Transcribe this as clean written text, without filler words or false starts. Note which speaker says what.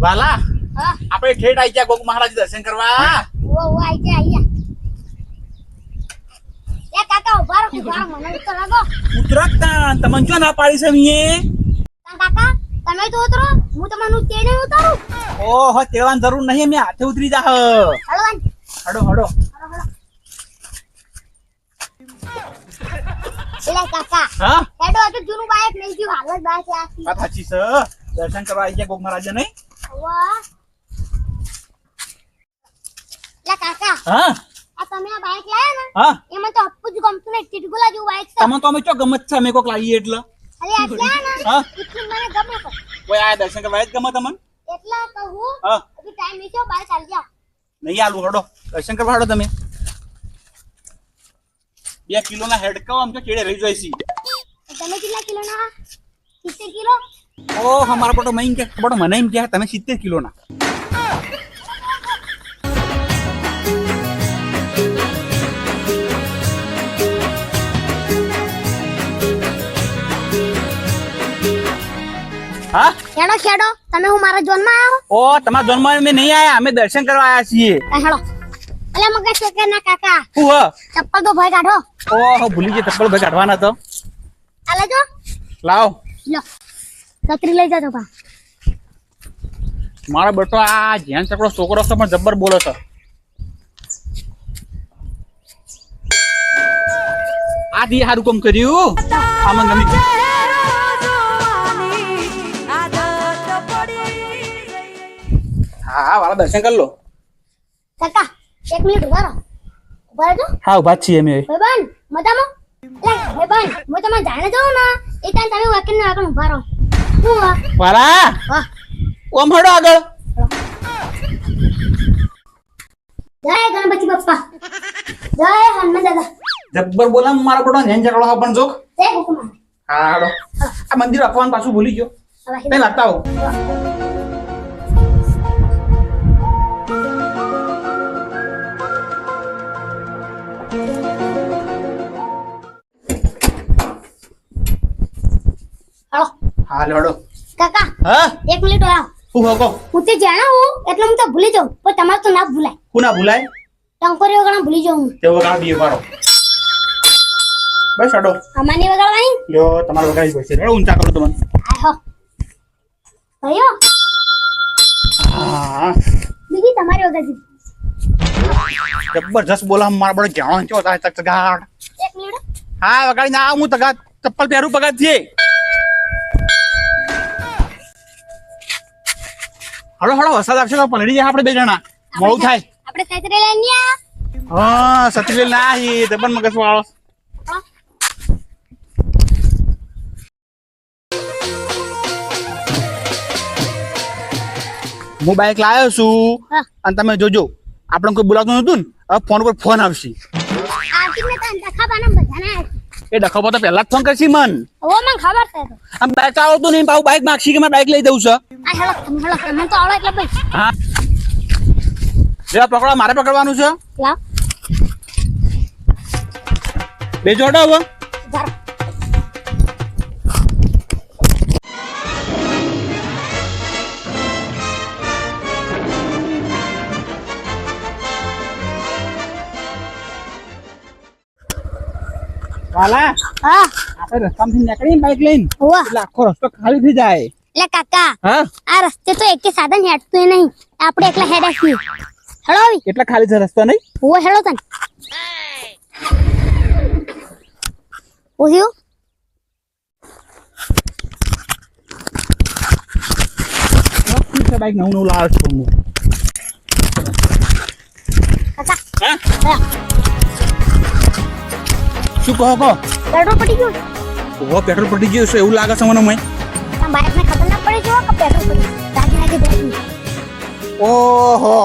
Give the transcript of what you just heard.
Speaker 1: વાલા
Speaker 2: હા
Speaker 1: આપણે ઠેઠ આવી ગયા ગોગ મહારાજ દર્શન કરવા.
Speaker 2: ઓ આઈ ગયા એ કાકા ઉભા રહો મને તો લાગો
Speaker 1: ઉતરક તા તમને જો ના પાડી છે મીએ.
Speaker 2: કાકા તમે તો ઉતરો હું તમને તેડે ઉતારું.
Speaker 1: ઓહો તેડવાની જરૂર નહીં મે હાથે ઉતરી જા.
Speaker 2: હળો
Speaker 1: હડો હડો
Speaker 2: એલા કાકા
Speaker 1: હા
Speaker 2: હેડો તો જૂનું બાઈક નહીં ગયું હાલત બાઈક આ
Speaker 1: વાત સાચી છે. દર્શન કરવા આવી ગયા ગોગ મહારાજ નહીં.
Speaker 2: વાહ એલા કાકા
Speaker 1: હા
Speaker 2: આ તમે આ બાઈક લાયા ને
Speaker 1: હા
Speaker 2: એમાં તો અપ્પુ જ ગમતું ને ટીટગુલા જેવું બાઈક છે.
Speaker 1: તમે તો અમે ચો ગમત છે અમે કોક લાવીએ એટલે.
Speaker 2: અરે આ ક્યાં ને
Speaker 1: હા
Speaker 2: એટલું મને ગમે છે.
Speaker 1: કોઈ આ દર્શન કરવા જ ગમે તમને.
Speaker 2: એટલા કહું
Speaker 1: હા
Speaker 2: અભી ટાઈમ નહીં છે બાઈક ચાલ જાઓ.
Speaker 1: નહીં આલું હડો દર્શન કરવા હડો તમે. 2 કિલોના હેડકાઓ આમ તો ચેડે રહી જાય છે.
Speaker 2: તમે કેટલા કિલોના 70 કિલો
Speaker 1: ઓહ અમારા પટો મઈન કે પટો મને એમ કે તમે 70 કિલોના. હા
Speaker 2: ખેડો ખેડો તમે હું મારા જોનમાં આવ્યો
Speaker 1: ઓ તમારા જન્મ અમે નહીં આયા અમે દર્શન કરવા આયા છીએ.
Speaker 2: હેડો અલે મગજ કે ના કાકા
Speaker 1: હું હ
Speaker 2: ચપ્પલ તો ભાઈ કાઢો
Speaker 1: ઓહો ભૂલી ગઈ ચપ્પલ ભાઈ કાઢવાના તો.
Speaker 2: આલે જો
Speaker 1: લાવ
Speaker 2: લો છત્રી લઈ જાજો બા
Speaker 1: મારો બેટો આ જેન ચકડો છોકરો છે પણ જબ્બર બોલે છે. આ દી હારું કામ કર્યું આમાં ગમી ગયું. હા વાળા દર્શન કરી લો.
Speaker 2: કાકા 1 મિનિટ ઉભા રહો ઉભા રહેજો
Speaker 1: હા ઉભા છીએ અમે.
Speaker 2: ભાઈબંધ મજામાં લે ભાઈબંધ હું તમને જાણે જાઉં ને એ ટાઈમ તમે વાકન ને વાકન ઉભા રહો હું
Speaker 1: વાળા
Speaker 2: વાહ
Speaker 1: ઓમ હડો આગળ.
Speaker 2: જય ગણપતિ બાપ્પા જય હનુમાન દાદા
Speaker 1: જબ્બર બોલા મારો બેટો જેન ચકડો છે પણ જોક.
Speaker 2: જય હુકુમા
Speaker 1: હા હડો આ મંદિર રાખવાનું પાછું ભૂલી ગયો.
Speaker 2: હવે
Speaker 1: કઈ લાગતા હો
Speaker 2: હળો
Speaker 1: હા હડો.
Speaker 2: કાકા
Speaker 1: હા
Speaker 2: 1 મિનિટ આવો
Speaker 1: હું હકો
Speaker 2: હું તે જાણો હું એટલે હું તો ભૂલી જાઉં પણ તમારે તો ના ભૂલાય
Speaker 1: કુના ભૂલાય
Speaker 2: ટંકોરી વગર ભૂલી જાઉં હું
Speaker 1: તે વગાડ દીએ પાડો. બસ હડો
Speaker 2: અમાની વગાડવાની
Speaker 1: લ્યો તમારે વગાડી પડશે. હડો ઊંચા કરો તમને.
Speaker 2: આહો ભયો
Speaker 1: હા
Speaker 2: બીજી તમારી વગાડી
Speaker 1: જબરજસ્ત બોલા મારા બડો જાણો છો તા તક ગાડ.
Speaker 2: 1 મિનિટ
Speaker 1: હા વગાડી ના હું તગા ચપ્પલ પહેરું પગાડ છે. હડો હડો વરસાદ આવશે તો પલડી જાય આપણે બે જણા મોડું થાય.
Speaker 2: આપણે સાયકલ લઈને
Speaker 1: હા સચવેલ ના હી તબન મગજ વાળો. હું બાઈક લાવ્યો છું
Speaker 2: હા.
Speaker 1: અને તમે જોજો આપણે કોઈ બોલાવતું નતું ને હવે ફોન પર ફોન આવશે.
Speaker 2: આરતી ને તને દખાબાના બધાને
Speaker 1: એ ડખો તો પહેલા જ ફોન કરશી મન.
Speaker 2: ઓ મને ખબર છે તો
Speaker 1: આમ બાઈક આવતું નહીં પાછું બાઈક માગશી કે મારે બાઈક લઈ દઉં છે.
Speaker 2: આ હેલો તમે તો આવડો એટલે ભાઈ
Speaker 1: હા જેવા પકડવા મારે પકડવાનું છે.
Speaker 2: લાવ
Speaker 1: બે જોડો હવે
Speaker 2: ધાર
Speaker 1: વાલા
Speaker 2: હા
Speaker 1: આપણે રસ્તામાંથી નીકળીને બાઈક લઈને
Speaker 2: ઓવા
Speaker 1: એટલે આખો રસ્તો ખાલી થઈ જાય.
Speaker 2: એટલે કાકા
Speaker 1: હા
Speaker 2: આ રસ્તે તો એકે સાધન હેડતું નહીં આપણે એકલા હેડા છીએ હેલો આવી
Speaker 1: એટલે ખાલી છે રસ્તો નહીં.
Speaker 2: ઓ હેલો તને ઓહ્યો
Speaker 1: બાઈક નવું લાવે છું હું.
Speaker 2: કાકા
Speaker 1: હા
Speaker 2: હા
Speaker 1: શું કહો કહો.
Speaker 2: પેટ્રોલ પડી ગયું
Speaker 1: ઓહો પેટ્રોલ પડી ગયું છે એવું લાગે છે મને. મેં
Speaker 2: બાઈક ને ખબર ના પડી જો કે પેટ્રોલ પડી રાજી રાજી બેઠી
Speaker 1: ઓહો